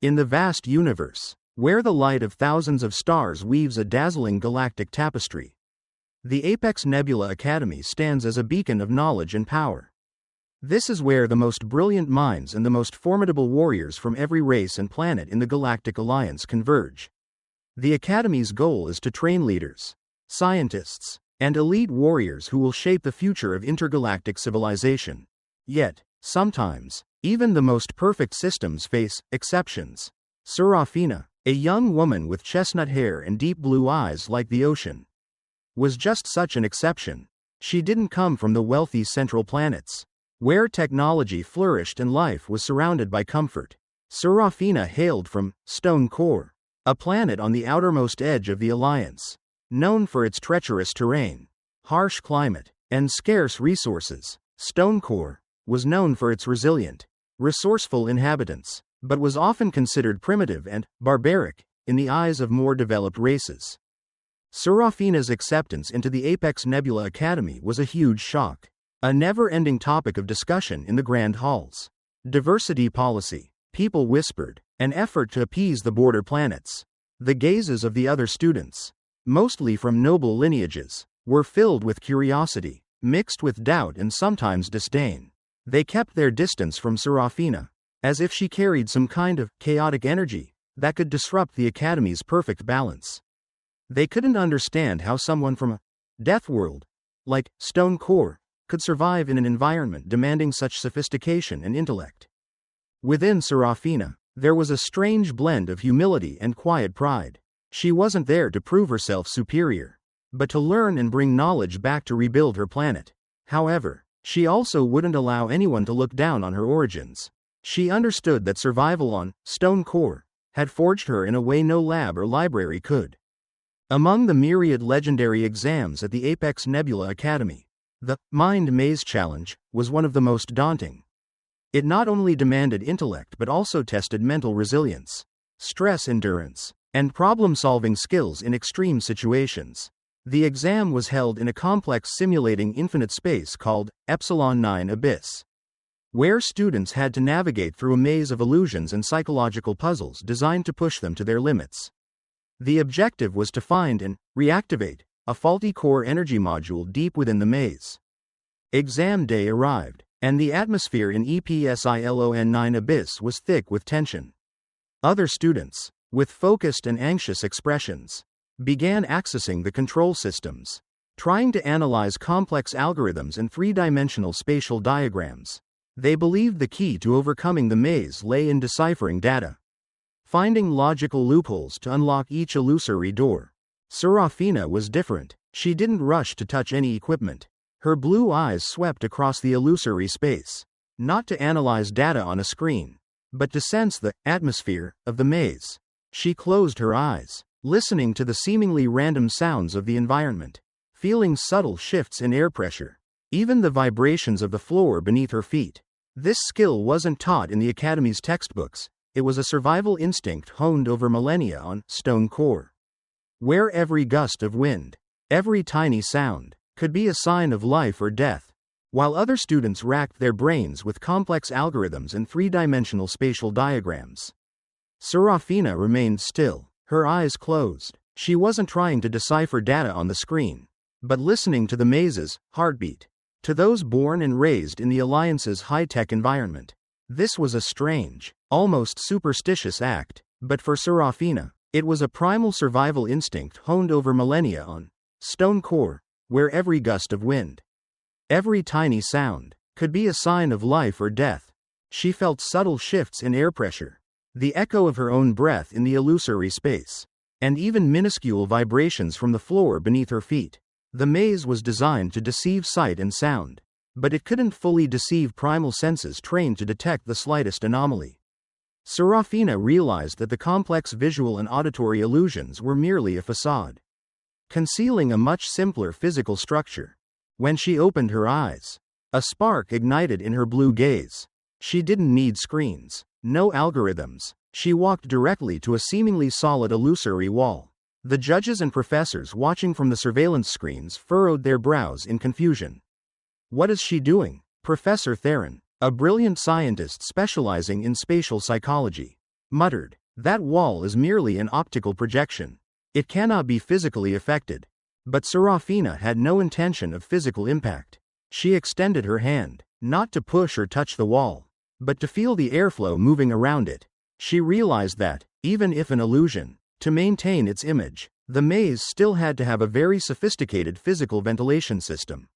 In the vast universe, where the light of thousands of stars weaves a dazzling galactic tapestry, the Apex Nebula Academy stands as a beacon of knowledge and power. This is where the most brilliant minds and the most formidable warriors from every race and planet in the Galactic Alliance converge. The Academy's goal is to train leaders, scientists, and elite warriors who will shape the future of intergalactic civilization. Yet, sometimes, even the most perfect systems face exceptions. Seraphina, a young woman with chestnut hair and deep blue eyes like the ocean, was just such an exception. She didn't come from the wealthy central planets, where technology flourished and life was surrounded by comfort. Seraphina hailed from Stone Core, a planet on the outermost edge of the Alliance. Known for its treacherous terrain, harsh climate, and scarce resources, Stone Core was known for its resilient, resourceful inhabitants, but was often considered primitive and barbaric in the eyes of more developed races. Seraphina's acceptance into the Apex Nebula Academy was a huge shock, a never-ending topic of discussion in the grand halls. Diversity policy, people whispered, an effort to appease the border planets. The gazes of the other students, mostly from noble lineages, were filled with curiosity, mixed with doubt and sometimes disdain. They kept their distance from Seraphina, as if she carried some kind of chaotic energy that could disrupt the Academy's perfect balance. They couldn't understand how someone from a death world, like Stone Core, could survive in an environment demanding such sophistication and intellect. Within Seraphina, there was a strange blend of humility and quiet pride. She wasn't there to prove herself superior, but to learn and bring knowledge back to rebuild her planet. However, she also wouldn't allow anyone to look down on her origins. She understood that survival on Stone Core had forged her in a way no lab or library could. Among the myriad legendary exams at the Apex Nebula Academy, the Mind Maze Challenge was one of the most daunting. It not only demanded intellect but also tested mental resilience, stress endurance, and problem-solving skills in extreme situations. The exam was held in a complex simulating infinite space called Epsilon 9 Abyss, where students had to navigate through a maze of illusions and psychological puzzles designed to push them to their limits. The objective was to find and reactivate a faulty core energy module deep within the maze. Exam day arrived, and the atmosphere in Epsilon 9 Abyss was thick with tension. Other students, with focused and anxious expressions, began accessing the control systems, trying to analyze complex algorithms and three-dimensional spatial diagrams. They believed the key to overcoming the maze lay in deciphering data, finding logical loopholes to unlock each illusory door. Seraphina was different. She didn't rush to touch any equipment. Her blue eyes swept across the illusory space, not to analyze data on a screen, but to sense the atmosphere of the maze. She closed her eyes, listening to the seemingly random sounds of the environment, feeling subtle shifts in air pressure, even the vibrations of the floor beneath her feet. This skill wasn't taught in the Academy's textbooks. It was a survival instinct honed over millennia on Stone Core, where every gust of wind, every tiny sound, could be a sign of life or death. While other students racked their brains with complex algorithms and three-dimensional spatial diagrams, Seraphina remained still, her eyes closed. She wasn't trying to decipher data on the screen, but listening to the maze's heartbeat. To those born and raised in the Alliance's high-tech environment, this was a strange, almost superstitious act, but for Seraphina, it was a primal survival instinct honed over millennia on Stone Core, where every gust of wind, every tiny sound, could be a sign of life or death. She felt subtle shifts in air pressure, the echo of her own breath in the illusory space, and even minuscule vibrations from the floor beneath her feet. The maze was designed to deceive sight and sound, but it couldn't fully deceive primal senses trained to detect the slightest anomaly. Seraphina realized that the complex visual and auditory illusions were merely a facade, concealing a much simpler physical structure. When she opened her eyes, a spark ignited in her blue gaze. She didn't need screens, no algorithms. She walked directly to a seemingly solid illusory wall. The judges and professors watching from the surveillance screens furrowed their brows in confusion. What is she doing? Professor Theron, a brilliant scientist specializing in spatial psychology, muttered. That wall is merely an optical projection. It cannot be physically affected. But Seraphina had no intention of physical impact. She extended her hand, not to push or touch the wall, but to feel the airflow moving around it. She realized that, even if an illusion, to maintain its image, the maze still had to have a very sophisticated physical ventilation system.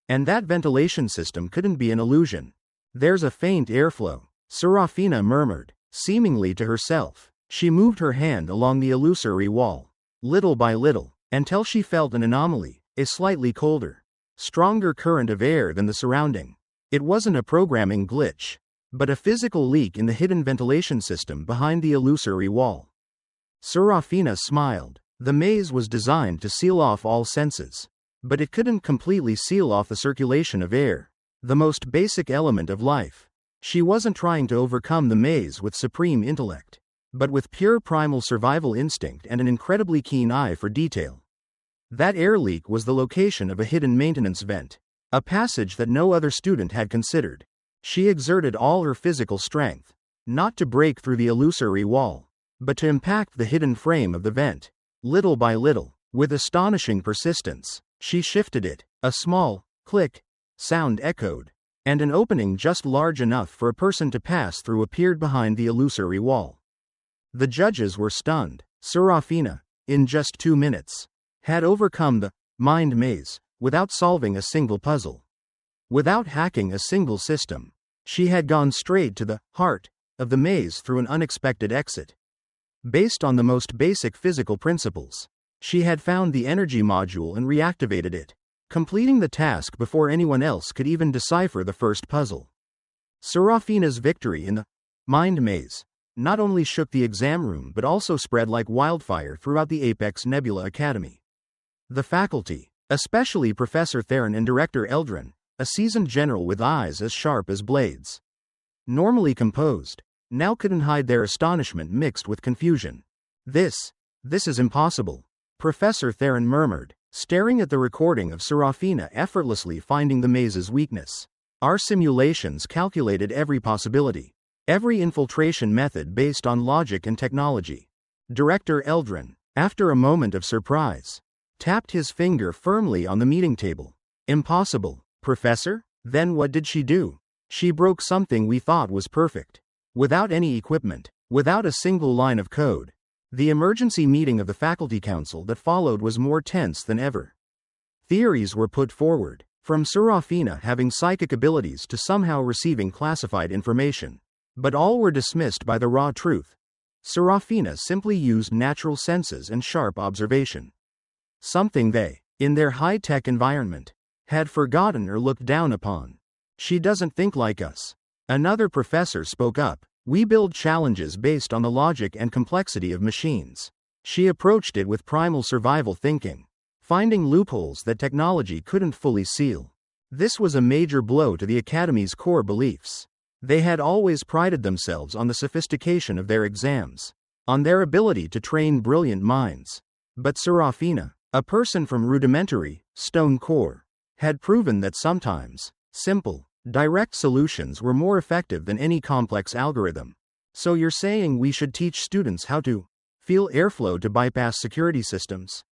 And that ventilation system couldn't be an illusion. There's a faint airflow, Seraphina murmured, seemingly to herself. She moved her hand along the illusory wall, little by little, until she felt an anomaly, a slightly colder, stronger current of air than the surrounding. It wasn't a programming glitch, but a physical leak in the hidden ventilation system behind the illusory wall. Seraphina smiled. The maze was designed to seal off all senses, but it couldn't completely seal off the circulation of air, the most basic element of life. She wasn't trying to overcome the maze with supreme intellect, but with pure primal survival instinct and an incredibly keen eye for detail. That air leak was the location of a hidden maintenance vent, a passage that no other student had considered. She exerted all her physical strength, not to break through the illusory wall, but to impact the hidden frame of the vent. Little by little, with astonishing persistence, she shifted it. A small, click, sound echoed, and an opening just large enough for a person to pass through appeared behind the illusory wall. The judges were stunned. Seraphina, in just 2 minutes, had overcome the mind maze without solving a single puzzle. Without hacking a single system, she had gone straight to the heart of the maze through an unexpected exit. Based on the most basic physical principles, she had found the energy module and reactivated it, completing the task before anyone else could even decipher the first puzzle. Seraphina's victory in the mind maze not only shook the exam room but also spread like wildfire throughout the Apex Nebula Academy. The faculty, especially Professor Theron and Director Eldrin, a seasoned general with eyes as sharp as blades, normally composed, now couldn't hide their astonishment mixed with confusion. This is impossible, Professor Theron murmured, staring at the recording of Seraphina effortlessly finding the maze's weakness. Our simulations calculated every possibility, every infiltration method based on logic and technology. Director Eldrin, after a moment of surprise, tapped his finger firmly on the meeting table. Impossible, Professor? Then what did she do? She broke something we thought was perfect. Without any equipment, without a single line of code. The emergency meeting of the faculty council that followed was more tense than ever. Theories were put forward, from Seraphina having psychic abilities to somehow receiving classified information. But all were dismissed by the raw truth. Seraphina simply used natural senses and sharp observation. Something they, in their high-tech environment, had forgotten or looked down upon. She doesn't think like us. Another professor spoke up. We build challenges based on the logic and complexity of machines. She approached it with primal survival thinking, finding loopholes that technology couldn't fully seal. This was a major blow to the Academy's core beliefs. They had always prided themselves on the sophistication of their exams, on their ability to train brilliant minds. But Seraphina, a person from rudimentary, stone core, had proven that sometimes, simple, direct solutions were more effective than any complex algorithm. So you're saying we should teach students how to feel airflow to bypass security systems?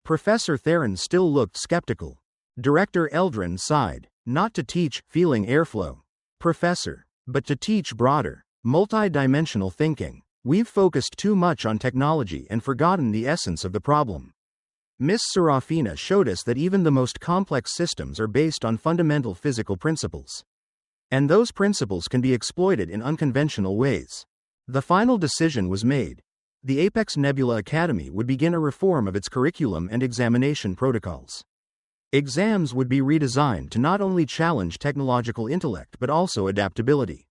Professor Theron still looked skeptical. Director Eldrin sighed. Not to teach feeling airflow, Professor, but to teach broader, multi-dimensional thinking. We've focused too much on technology and forgotten the essence of the problem. Miss Seraphina showed us that even the most complex systems are based on fundamental physical principles. And those principles can be exploited in unconventional ways. The final decision was made. The Apex Nebula Academy would begin a reform of its curriculum and examination protocols. Exams would be redesigned to not only challenge technological intellect but also adaptability,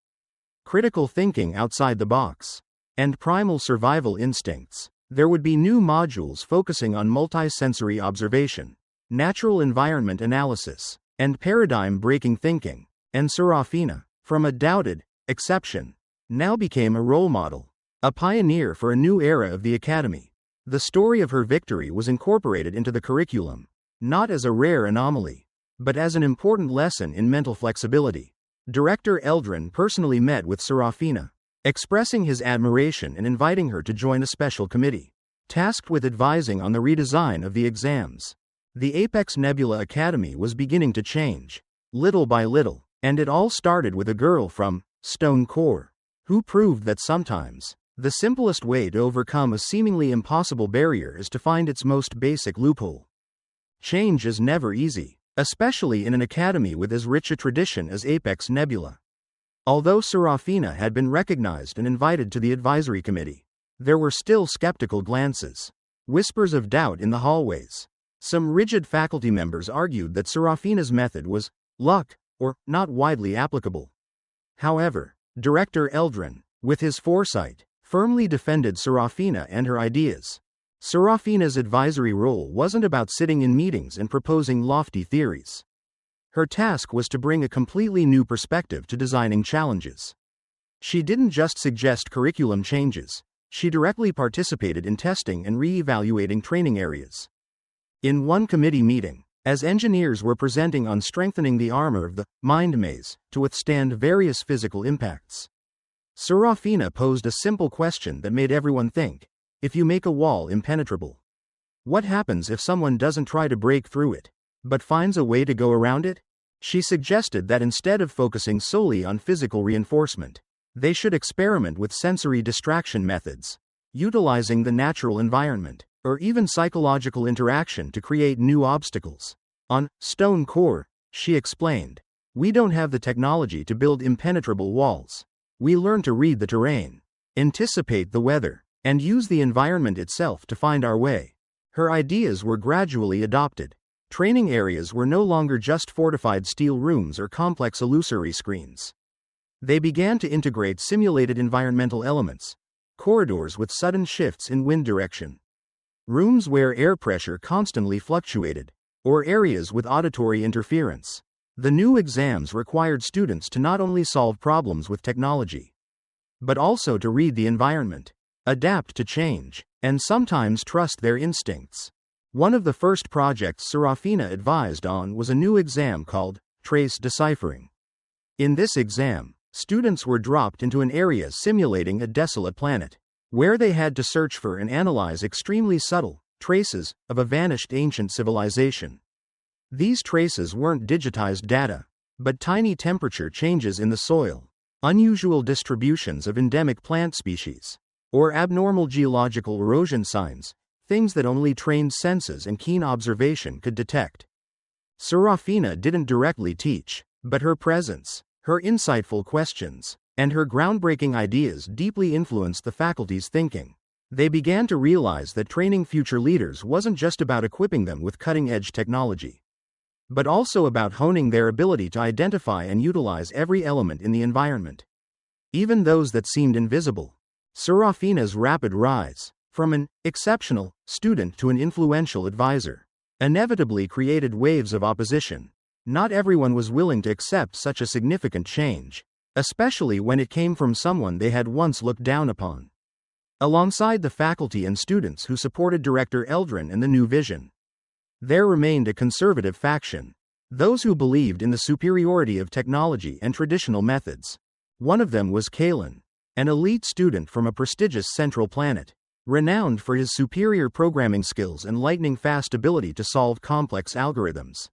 critical thinking outside the box, and primal survival instincts. There would be new modules focusing on multisensory observation, natural environment analysis, and paradigm-breaking thinking. And Seraphina, from a doubted exception, now became a role model, a pioneer for a new era of the Academy. The story of her victory was incorporated into the curriculum, not as a rare anomaly, but as an important lesson in mental flexibility. Director Eldrin personally met with Seraphina, expressing his admiration and inviting her to join a special committee, tasked with advising on the redesign of the exams. The Apex Nebula Academy was beginning to change, little by little, and it all started with a girl from Stone Core, who proved that sometimes, the simplest way to overcome a seemingly impossible barrier is to find its most basic loophole. Change is never easy, especially in an academy with as rich a tradition as Apex Nebula. Although Seraphina had been recognized and invited to the advisory committee, there were still skeptical glances, whispers of doubt in the hallways. Some rigid faculty members argued that Seraphina's method was luck, or not widely applicable. However, Director Eldrin, with his foresight, firmly defended Seraphina and her ideas. Seraphina's advisory role wasn't about sitting in meetings and proposing lofty theories. Her task was to bring a completely new perspective to designing challenges. She didn't just suggest curriculum changes, she directly participated in testing and re-evaluating training areas. In one committee meeting, as engineers were presenting on strengthening the armor of the mind maze to withstand various physical impacts, Seraphina posed a simple question that made everyone think: if you make a wall impenetrable, what happens if someone doesn't try to break through it, but finds a way to go around it? She suggested that instead of focusing solely on physical reinforcement, they should experiment with sensory distraction methods, utilizing the natural environment, or even psychological interaction to create new obstacles. On Stone Core, she explained, we don't have the technology to build impenetrable walls. We learn to read the terrain, anticipate the weather, and use the environment itself to find our way. Her ideas were gradually adopted. Training areas were no longer just fortified steel rooms or complex illusory screens. They began to integrate simulated environmental elements, corridors with sudden shifts in wind direction, rooms where air pressure constantly fluctuated, or areas with auditory interference. The new exams required students to not only solve problems with technology, but also to read the environment, adapt to change, and sometimes trust their instincts. One of the first projects Seraphina advised on was a new exam called trace deciphering. In this exam, students were dropped into an area simulating a desolate planet, where they had to search for and analyze extremely subtle traces of a vanished ancient civilization. These traces weren't digitized data, but tiny temperature changes in the soil, unusual distributions of endemic plant species, or abnormal geological erosion signs, things that only trained senses and keen observation could detect. Seraphina didn't directly teach, but her presence, her insightful questions, and her groundbreaking ideas deeply influenced the faculty's thinking. They began to realize that training future leaders wasn't just about equipping them with cutting-edge technology, but also about honing their ability to identify and utilize every element in the environment, even those that seemed invisible. Seraphina's rapid rise, from an exceptional student to an influential advisor, inevitably created waves of opposition. Not everyone was willing to accept such a significant change, especially when it came from someone they had once looked down upon. Alongside the faculty and students who supported Director Eldrin and the new vision, there remained a conservative faction, those who believed in the superiority of technology and traditional methods. One of them was Kaelen, an elite student from a prestigious central planet, renowned for his superior programming skills and lightning-fast ability to solve complex algorithms.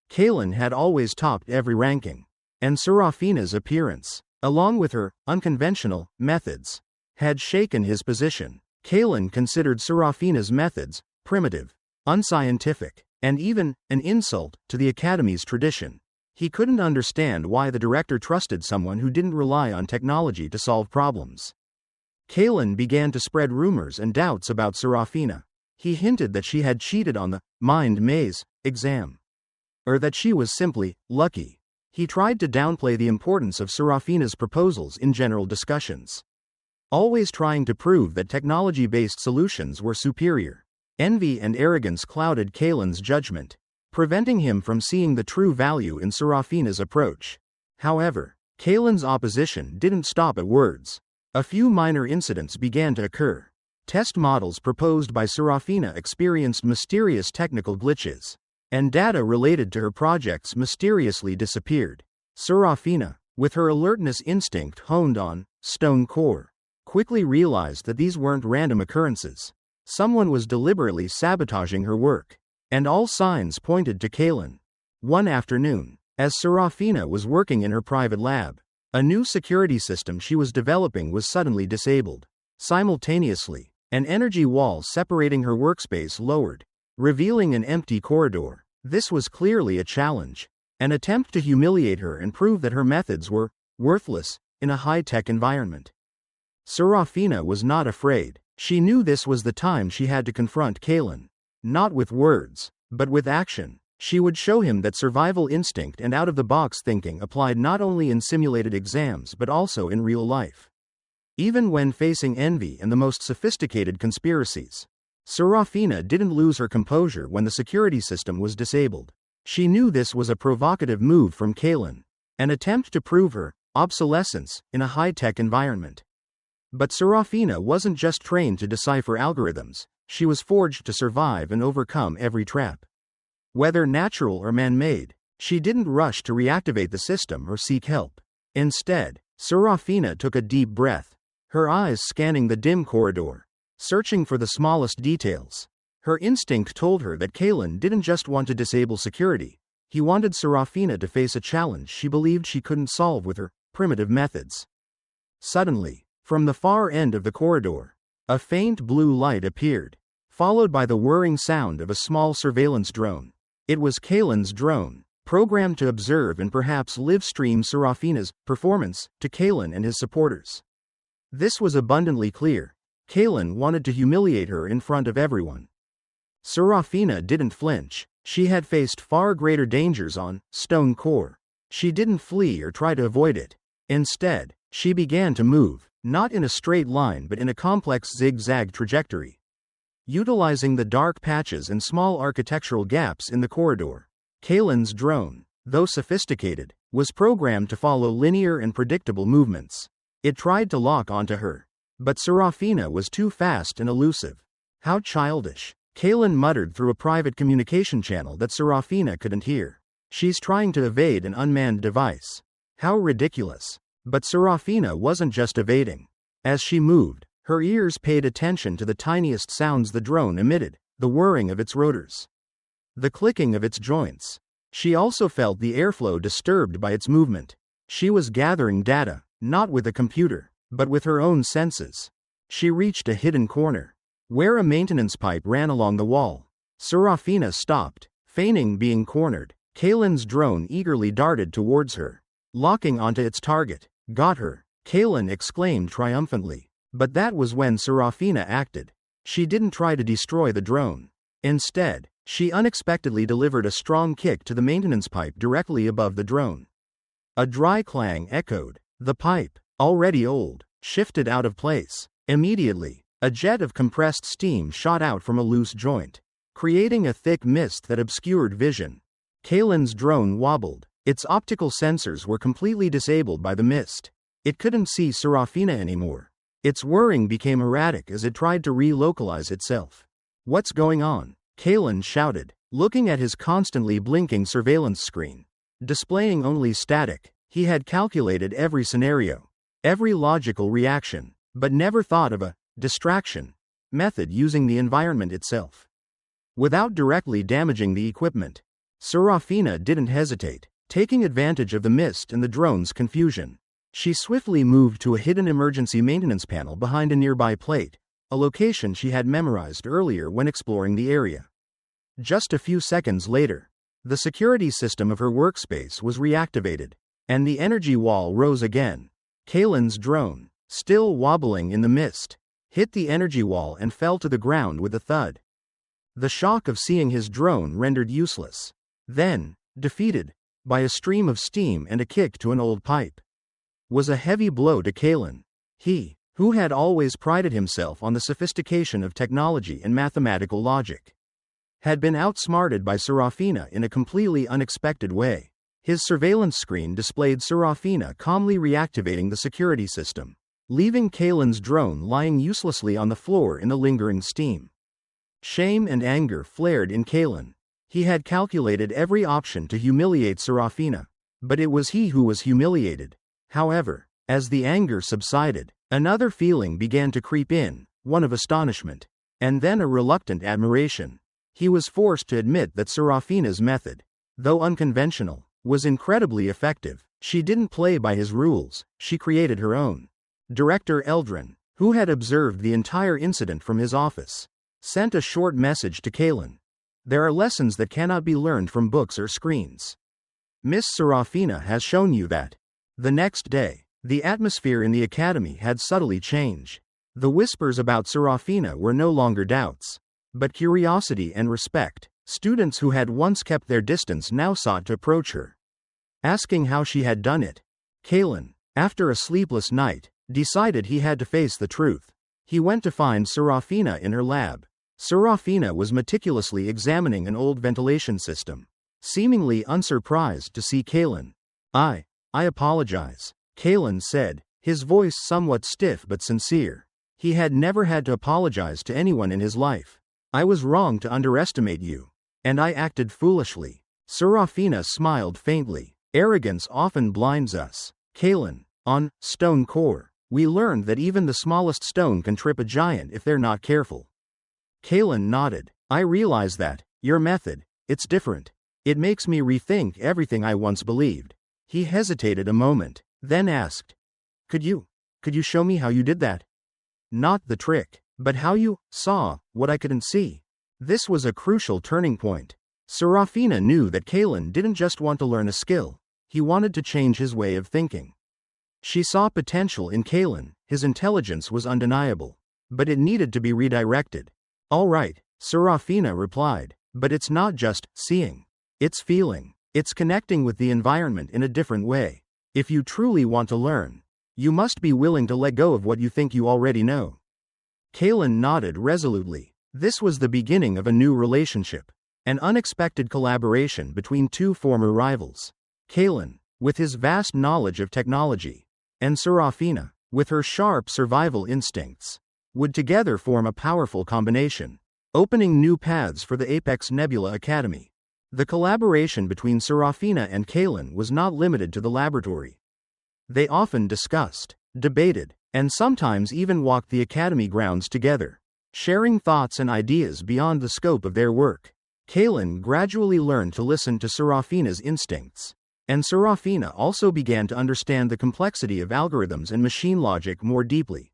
Kaelen had always topped every ranking, and Seraphina's appearance, along with her unconventional methods, had shaken his position. Kaelen considered Seraphina's methods primitive, unscientific, and even an insult to the Academy's tradition. He couldn't understand why the director trusted someone who didn't rely on technology to solve problems. Kaelen began to spread rumors and doubts about Seraphina. He hinted that she had cheated on the mind maze exam, or that she was simply lucky. He tried to downplay the importance of Seraphina's proposals in general discussions, always trying to prove that technology-based solutions were superior. Envy and arrogance clouded Kaelen's judgment, preventing him from seeing the true value in Seraphina's approach. However, Kaelen's opposition didn't stop at words. A few minor incidents began to occur. Test models proposed by Seraphina experienced mysterious technical glitches, and data related to her projects mysteriously disappeared. Seraphina, with her alertness instinct honed on stone core, quickly realized that these weren't random occurrences. Someone was deliberately sabotaging her work, and all signs pointed to Kaelen. One afternoon, as Seraphina was working in her private lab, a new security system she was developing was suddenly disabled. Simultaneously, an energy wall separating her workspace lowered, revealing an empty corridor. This was clearly a challenge, an attempt to humiliate her and prove that her methods were worthless in a high-tech environment. Seraphina was not afraid. She knew this was the time she had to confront Kaelen. Not with words, but with action. She would show him that survival instinct and out-of-the-box thinking applied not only in simulated exams but also in real life. Even when facing envy and the most sophisticated conspiracies, Seraphina didn't lose her composure when the security system was disabled. She knew this was a provocative move from Kaelen, an attempt to prove her obsolescence in a high-tech environment. But Seraphina wasn't just trained to decipher algorithms, she was forged to survive and overcome every trap. Whether natural or man-made, she didn't rush to reactivate the system or seek help. Instead, Seraphina took a deep breath, her eyes scanning the dim corridor, searching for the smallest details. Her instinct told her that Kaelen didn't just want to disable security, he wanted Seraphina to face a challenge she believed she couldn't solve with her primitive methods. Suddenly, from the far end of the corridor, a faint blue light appeared, followed by the whirring sound of a small surveillance drone. It was Kaelen's drone, programmed to observe and perhaps live-stream Seraphina's performance to Kaelen and his supporters. This was abundantly clear. Kaelen wanted to humiliate her in front of everyone. Seraphina didn't flinch. She had faced far greater dangers on Stone Core. She didn't flee or try to avoid it. Instead, she began to move, not in a straight line but in a complex zigzag trajectory, utilizing the dark patches and small architectural gaps in the corridor. Kaelen's drone, though sophisticated, was programmed to follow linear and predictable movements. It tried to lock onto her, but Seraphina was too fast and elusive. How childish, Kaelen muttered through a private communication channel that Seraphina couldn't hear. She's trying to evade an unmanned device. How ridiculous. But Seraphina wasn't just evading. As she moved, her ears paid attention to the tiniest sounds the drone emitted, the whirring of its rotors, the clicking of its joints. She also felt the airflow disturbed by its movement. She was gathering data, not with a computer, but with her own senses. She reached a hidden corner, where a maintenance pipe ran along the wall. Seraphina stopped, feigning being cornered. Kaelen's drone eagerly darted towards her, locking onto its target. Got her, Kaelen exclaimed triumphantly. But that was when Seraphina acted. She didn't try to destroy the drone. Instead, she unexpectedly delivered a strong kick to the maintenance pipe directly above the drone. A dry clang echoed. The pipe, already old, shifted out of place. Immediately, a jet of compressed steam shot out from a loose joint, creating a thick mist that obscured vision. Kaelen's drone wobbled. Its optical sensors were completely disabled by the mist. It couldn't see Seraphina anymore. Its whirring became erratic as it tried to relocalize itself. What's going on? Kaelen shouted, looking at his constantly blinking surveillance screen. Displaying only static, he had calculated every scenario, every logical reaction, but never thought of a distraction method using the environment itself, without directly damaging the equipment. Seraphina didn't hesitate, taking advantage of the mist and the drone's confusion. She swiftly moved to a hidden emergency maintenance panel behind a nearby plate, a location she had memorized earlier when exploring the area. Just a few seconds later, the security system of her workspace was reactivated, and the energy wall rose again. Kaelen's drone, still wobbling in the mist, hit the energy wall and fell to the ground with a thud. The shock of seeing his drone rendered useless. Then, defeated by a stream of steam and a kick to an old pipe, was a heavy blow to Kaelen. He, who had always prided himself on the sophistication of technology and mathematical logic, had been outsmarted by Seraphina in a completely unexpected way. His surveillance screen displayed Seraphina calmly reactivating the security system, leaving Kaelen's drone lying uselessly on the floor in the lingering steam. Shame and anger flared in Kaelen. He had calculated every option to humiliate Seraphina, but it was he who was humiliated. However, as the anger subsided, another feeling began to creep in, one of astonishment, and then a reluctant admiration. He was forced to admit that Seraphina's method, though unconventional, was incredibly effective. She didn't play by his rules, she created her own. Director Eldrin, who had observed the entire incident from his office, sent a short message to Kaelen. There are lessons that cannot be learned from books or screens. Miss Seraphina has shown you that. The next day, the atmosphere in the academy had subtly changed. The whispers about Seraphina were no longer doubts, but curiosity and respect. Students who had once kept their distance now sought to approach her, asking how she had done it. Kaelen, after a sleepless night, decided he had to face the truth. He went to find Seraphina in her lab. Seraphina was meticulously examining an old ventilation system, seemingly unsurprised to see Kaelen. I apologize, Kaelen said, his voice somewhat stiff but sincere. He had never had to apologize to anyone in his life. I was wrong to underestimate you, and I acted foolishly. Seraphina smiled faintly. Arrogance often blinds us. Kaelen, on Stone Core, we learned that even the smallest stone can trip a giant if they're not careful. Kaelen nodded. I realize that. Your method, it's different. It makes me rethink everything I once believed. He hesitated a moment, then asked, Could you show me how you did that? Not the trick, but how you saw what I couldn't see. This was a crucial turning point. Seraphina knew that Kaelen didn't just want to learn a skill, he wanted to change his way of thinking. She saw potential in Kaelen, his intelligence was undeniable, but it needed to be redirected. All right, Seraphina replied, but it's not just seeing. It's feeling. It's connecting with the environment in a different way. If you truly want to learn, you must be willing to let go of what you think you already know. Kaelen nodded resolutely. This was the beginning of a new relationship, an unexpected collaboration between two former rivals. Kaelen, with his vast knowledge of technology, and Seraphina, with her sharp survival instincts, would together form a powerful combination, opening new paths for the Apex Nebula Academy. The collaboration between Seraphina and Kaelen was not limited to the laboratory. They often discussed, debated, and sometimes even walked the academy grounds together, sharing thoughts and ideas beyond the scope of their work. Kaelen gradually learned to listen to Seraphina's instincts, and Seraphina also began to understand the complexity of algorithms and machine logic more deeply.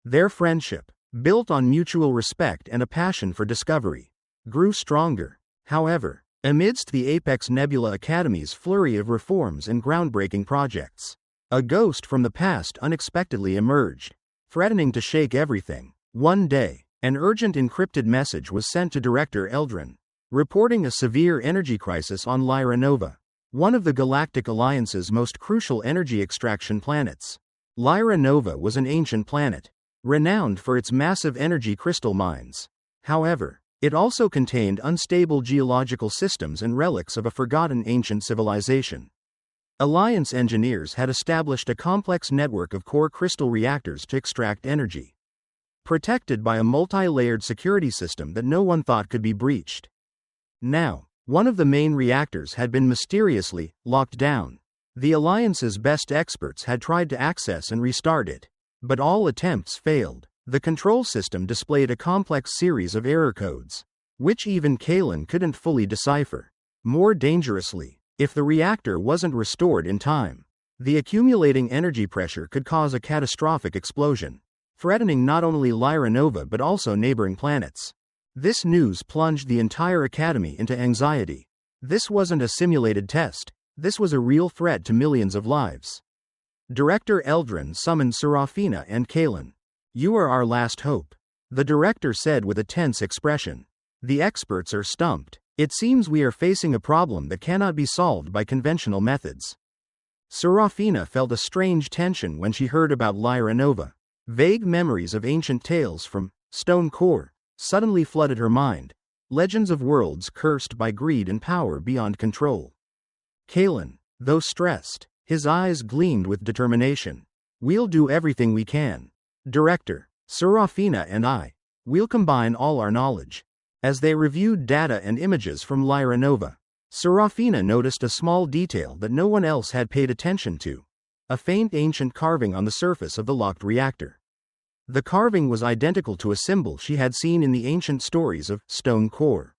Their friendship, built on mutual respect and a passion for discovery, grew stronger. However, amidst the Apex Nebula Academy's flurry of reforms and groundbreaking projects, a ghost from the past unexpectedly emerged, threatening to shake everything. One day, an urgent encrypted message was sent to Director Eldrin, reporting a severe energy crisis on Lyra Nova, one of the Galactic Alliance's most crucial energy extraction planets. Lyra Nova was an ancient planet, renowned for its massive energy crystal mines. However, it also contained unstable geological systems and relics of a forgotten ancient civilization. Alliance engineers had established a complex network of core crystal reactors to extract energy, protected by a multi-layered security system that no one thought could be breached. Now, one of the main reactors had been mysteriously locked down. The Alliance's best experts had tried to access and restart it, but all attempts failed. The control system displayed a complex series of error codes, which even Kaelen couldn't fully decipher. More dangerously, if the reactor wasn't restored in time, the accumulating energy pressure could cause a catastrophic explosion, threatening not only Lyra Nova but also neighboring planets. This news plunged the entire academy into anxiety. This wasn't a simulated test, this was a real threat to millions of lives. Director Eldrin summoned Seraphina and Kaelen. You are our last hope, the director said with a tense expression. The experts are stumped. It seems we are facing a problem that cannot be solved by conventional methods. Seraphina felt a strange tension when she heard about Lyra Nova. Vague memories of ancient tales from Stone Core suddenly flooded her mind, legends of worlds cursed by greed and power beyond control. Kaelen, though stressed, his eyes gleamed with determination. We'll do everything we can. Director, Seraphina and we'll combine all our knowledge. As they reviewed data and images from Lyra Nova, Seraphina noticed a small detail that no one else had paid attention to. a faint ancient carving on the surface of the locked reactor. The carving was identical to a symbol she had seen in the ancient stories of Stone Core.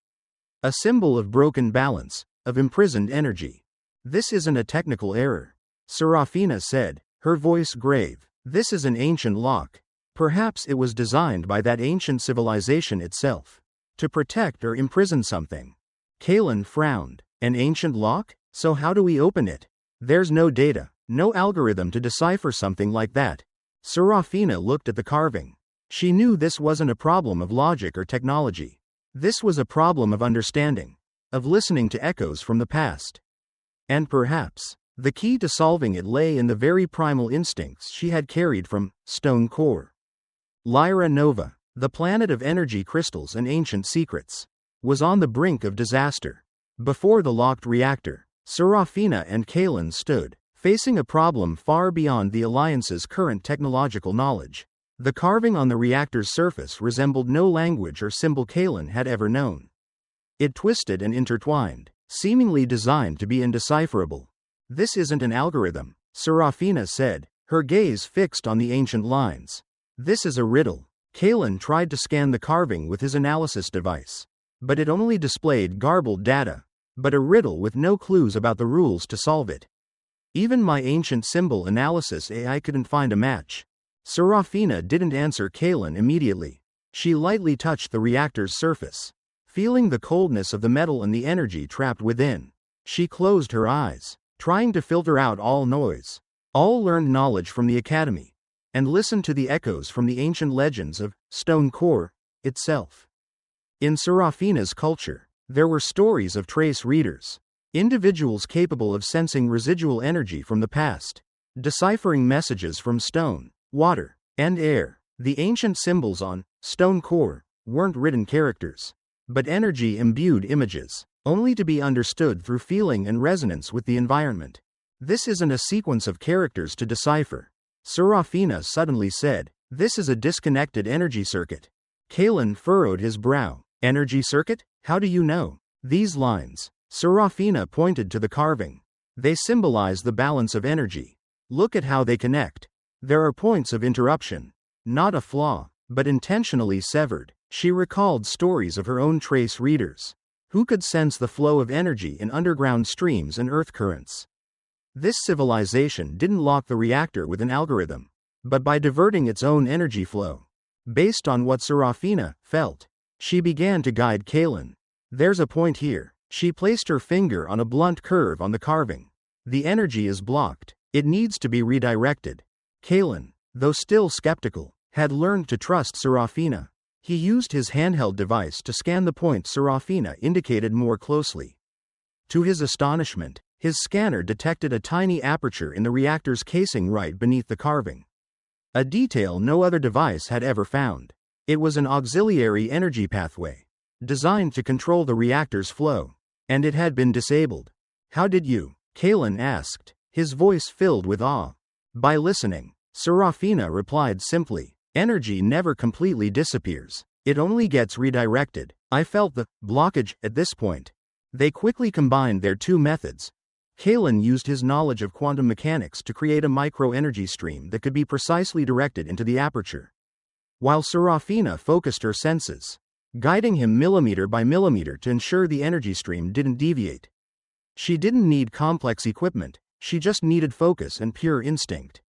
A symbol of broken balance, of imprisoned energy. "This isn't a technical error," Seraphina said, her voice grave. "This is an ancient lock. Perhaps it was designed by that ancient civilization itself, to protect or imprison something." Kaelen frowned. "An ancient lock? So how do we open it? There's no data, no algorithm to decipher something like that." Seraphina looked at the carving. She knew this wasn't a problem of logic or technology. This was a problem of understanding, of listening to echoes from the past. And perhaps, the key to solving it lay in the very primal instincts she had carried from Stone Core. Lyra Nova, the planet of energy crystals and ancient secrets, was on the brink of disaster. Before the locked reactor, Seraphina and Kaelen stood, facing a problem far beyond the Alliance's current technological knowledge. The carving on the reactor's surface resembled no language or symbol Kaelen had ever known. It twisted and intertwined, seemingly designed to be indecipherable. "This isn't an algorithm," Seraphina said, her gaze fixed on the ancient lines. "This is a riddle." Kaelen tried to scan the carving with his analysis device, but it only displayed garbled data, but a riddle with no clues about the rules to solve it. "Even my ancient symbol analysis AI couldn't find a match." Seraphina didn't answer Kaelen immediately. She lightly touched the reactor's surface, feeling the coldness of the metal and the energy trapped within. She closed her eyes, trying to filter out all noise, all learned knowledge from the Academy, and listened to the echoes from the ancient legends of Stone Core itself. In Seraphina's culture, there were stories of trace readers, individuals capable of sensing residual energy from the past, deciphering messages from stone, water, and air. The ancient symbols on Stone Core weren't written characters, but energy-imbued images, only to be understood through feeling and resonance with the environment. "This isn't a sequence of characters to decipher," Seraphina suddenly said. "This is a disconnected energy circuit." Kaelen furrowed his brow. "Energy circuit? How do you know?" "These lines," Seraphina pointed to the carving. "They symbolize the balance of energy. Look at how they connect. There are points of interruption. Not a flaw, but intentionally severed." She recalled stories of her own trace readers, who could sense the flow of energy in underground streams and earth currents. This civilization didn't lock the reactor with an algorithm, but by diverting its own energy flow. Based on what Seraphina felt, she began to guide Kaelen. "There's a point here." She placed her finger on a blunt curve on the carving. "The energy is blocked. It needs to be redirected." Kaelen, though still skeptical, had learned to trust Seraphina. He used his handheld device to scan the point Seraphina indicated more closely. To his astonishment, his scanner detected a tiny aperture in the reactor's casing right beneath the carving. A detail no other device had ever found. It was an auxiliary energy pathway, designed to control the reactor's flow, and it had been disabled. "How did you?" Kaelen asked, his voice filled with awe. "By listening," Seraphina replied simply. "Energy never completely disappears. It only gets redirected." I felt the blockage at this point. They quickly combined their two methods. Kaelen used his knowledge of quantum mechanics to create a micro-energy stream that could be precisely directed into the aperture, while Seraphina focused her senses, guiding him millimeter by millimeter to ensure the energy stream didn't deviate. She didn't need complex equipment, she just needed focus and pure instinct.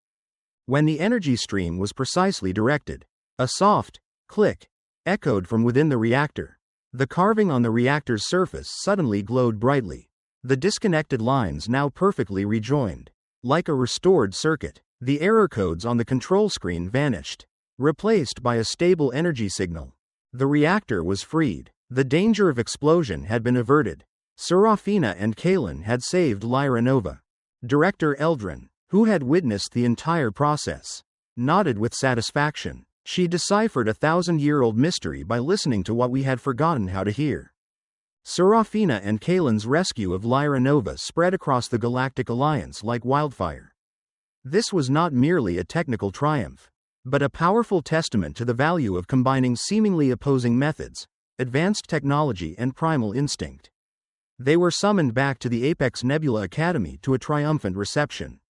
When the energy stream was precisely directed, a soft click echoed from within the reactor. The carving on the reactor's surface suddenly glowed brightly, the disconnected lines now perfectly rejoined. Like a restored circuit, the error codes on the control screen vanished, replaced by a stable energy signal. The reactor was freed. The danger of explosion had been averted. Seraphina and Kaelen had saved Lyra Nova. Director Eldrin, who had witnessed the entire process, nodded with satisfaction. She deciphered a 1,000-year-old mystery by listening to what we had forgotten how to hear. Seraphina and Kaelen's rescue of Lyra Nova spread across the Galactic Alliance like wildfire. This was not merely a technical triumph, but a powerful testament to the value of combining seemingly opposing methods, advanced technology and primal instinct. They were summoned back to the Apex Nebula Academy to a triumphant reception.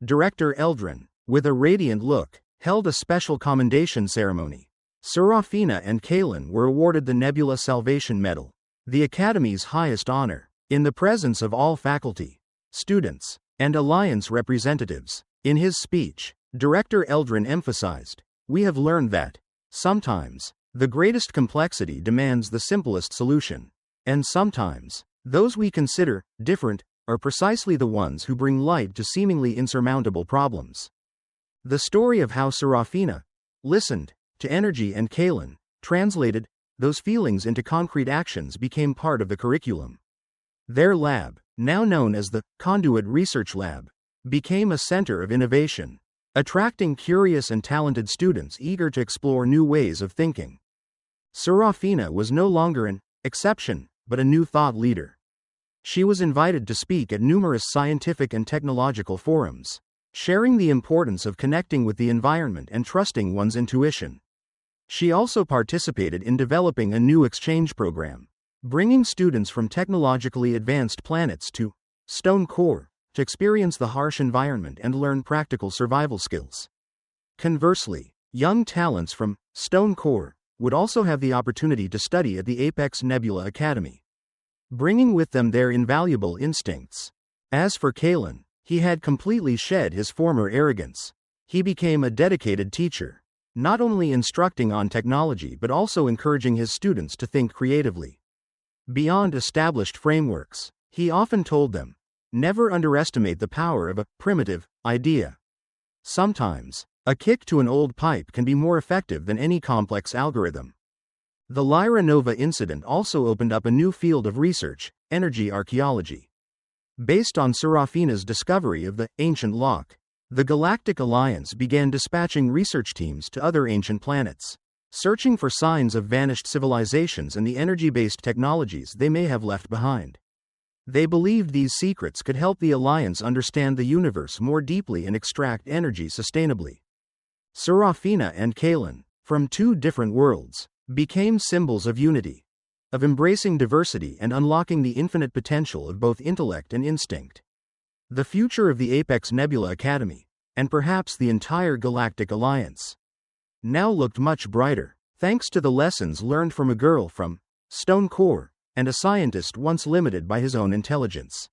Director Eldrin, with a radiant look, held a special commendation ceremony. Seraphina and Kaelen were awarded the Nebula Salvation Medal, the Academy's highest honor, in the presence of all faculty, students, and Alliance representatives. In his speech, Director Eldrin emphasized, "We have learned that, sometimes, the greatest complexity demands the simplest solution, and sometimes, those we consider different are precisely the ones who bring light to seemingly insurmountable problems." The story of how Seraphina listened to energy and Kaelen translated those feelings into concrete actions became part of the curriculum. Their lab, now known as the Conduit Research Lab, became a center of innovation, attracting curious and talented students eager to explore new ways of thinking. Seraphina was no longer an exception, but a new thought leader. She was invited to speak at numerous scientific and technological forums, sharing the importance of connecting with the environment and trusting one's intuition. She also participated in developing a new exchange program, bringing students from technologically advanced planets to Stone Core to experience the harsh environment and learn practical survival skills. Conversely, young talents from Stone Core would also have the opportunity to study at the Apex Nebula Academy, bringing with them their invaluable instincts. As for Kaelen, he had completely shed his former arrogance. He became a dedicated teacher, not only instructing on technology but also encouraging his students to think creatively beyond established frameworks. He often told them, "Never underestimate the power of a primitive idea. Sometimes, a kick to an old pipe can be more effective than any complex algorithm." The Lyra Nova incident also opened up a new field of research, energy archaeology. Based on Seraphina's discovery of the ancient lock, the Galactic Alliance began dispatching research teams to other ancient planets, searching for signs of vanished civilizations and the energy-based technologies they may have left behind. They believed these secrets could help the Alliance understand the universe more deeply and extract energy sustainably. Seraphina and Kaelen, from two different worlds, became symbols of unity, of embracing diversity and unlocking the infinite potential of both intellect and instinct. The future of the Apex Nebula Academy, and perhaps the entire Galactic Alliance, now looked much brighter, thanks to the lessons learned from a girl from Stone Core and a scientist once limited by his own intelligence.